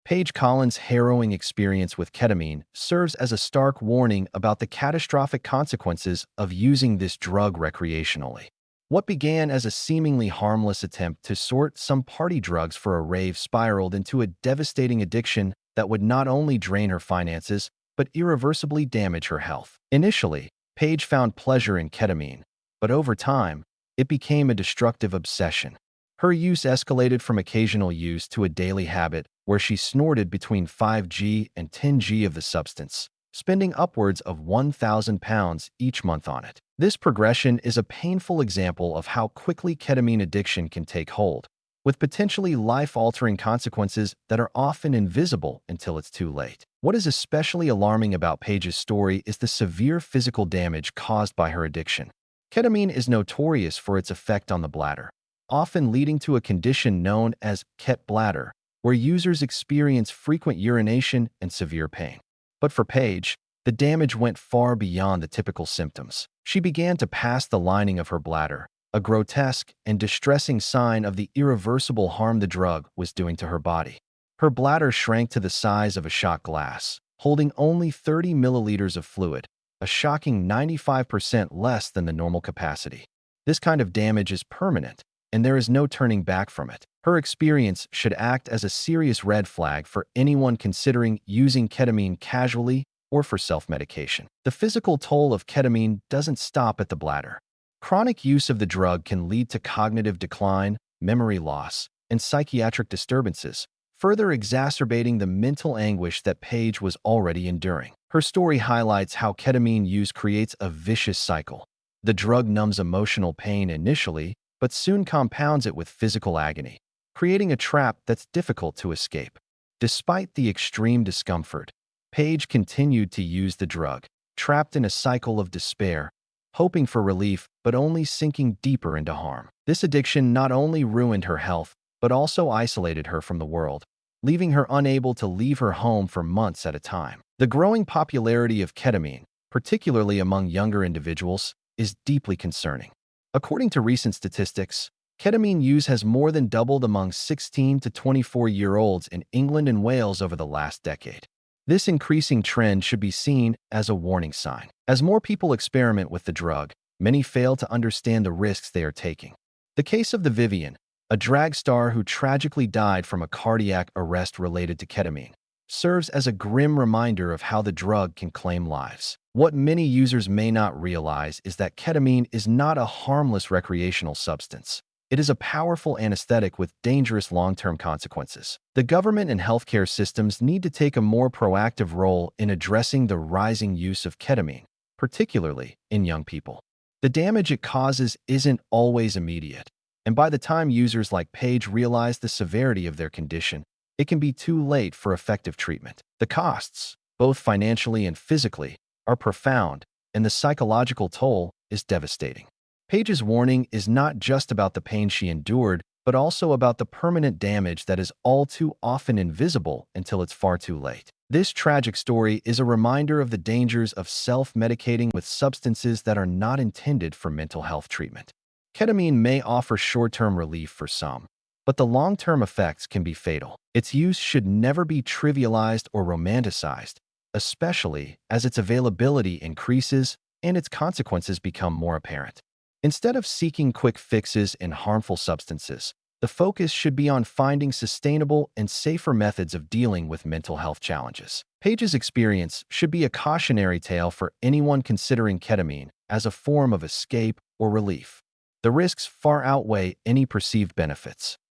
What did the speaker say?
Paige Collins' harrowing experience with ketamine serves as a stark warning about the catastrophic consequences of using this drug recreationally. What began as a seemingly harmless attempt to sort some party drugs for a rave spiraled into a devastating addiction that would not only drain her finances, but irreversibly damage her health. Initially, Paige found pleasure in ketamine, but over time, it became a destructive obsession. Her use escalated from occasional use to a daily habit where she snorted between 5 g and 10 g of the substance, spending upwards of £1,000 each month on it. This progression is a painful example of how quickly ketamine addiction can take hold, with potentially life-altering consequences that are often invisible until it's too late. What is especially alarming about Paige's story is the severe physical damage caused by her addiction. Ketamine is notorious for its effect on the bladder, often leading to a condition known as ket bladder, where users experience frequent urination and severe pain. But for Paige, the damage went far beyond the typical symptoms. She began to pass the lining of her bladder, a grotesque and distressing sign of the irreversible harm the drug was doing to her body. Her bladder shrank to the size of a shot glass, holding only 30 milliliters of fluid, a shocking 95% less than the normal capacity. This kind of damage is permanent, and there is no turning back from it. Her experience should act as a serious red flag for anyone considering using ketamine casually or for self-medication. The physical toll of ketamine doesn't stop at the bladder. Chronic use of the drug can lead to cognitive decline, memory loss, and psychiatric disturbances, further exacerbating the mental anguish that Paige was already enduring. Her story highlights how ketamine use creates a vicious cycle. The drug numbs emotional pain initially, but soon compounds it with physical agony, creating a trap that's difficult to escape. Despite the extreme discomfort, Paige continued to use the drug, trapped in a cycle of despair, hoping for relief but only sinking deeper into harm. This addiction not only ruined her health, but also isolated her from the world, leaving her unable to leave her home for months at a time. The growing popularity of ketamine, particularly among younger individuals, is deeply concerning. According to recent statistics, ketamine use has more than doubled among 16 to 24-year-olds in England and Wales over the last decade. This increasing trend should be seen as a warning sign. As more people experiment with the drug, many fail to understand the risks they are taking. The case of the Vivian, a drag star who tragically died from a cardiac arrest related to ketamine, serves as a grim reminder of how the drug can claim lives. What many users may not realize is that ketamine is not a harmless recreational substance. It is a powerful anesthetic with dangerous long-term consequences. The government and healthcare systems need to take a more proactive role in addressing the rising use of ketamine, particularly in young people. The damage it causes isn't always immediate, and by the time users like Paige realize the severity of their condition, it can be too late for effective treatment. The costs, both financially and physically, are profound, and the psychological toll is devastating. Paige's warning is not just about the pain she endured, but also about the permanent damage that is all too often invisible until it's far too late. This tragic story is a reminder of the dangers of self-medicating with substances that are not intended for mental health treatment. Ketamine may offer short-term relief for some, but the long-term effects can be fatal. Its use should never be trivialized or romanticized, especially as its availability increases and its consequences become more apparent. Instead of seeking quick fixes in harmful substances, the focus should be on finding sustainable and safer methods of dealing with mental health challenges. Paige's experience should be a cautionary tale for anyone considering ketamine as a form of escape or relief. The risks far outweigh any perceived benefits.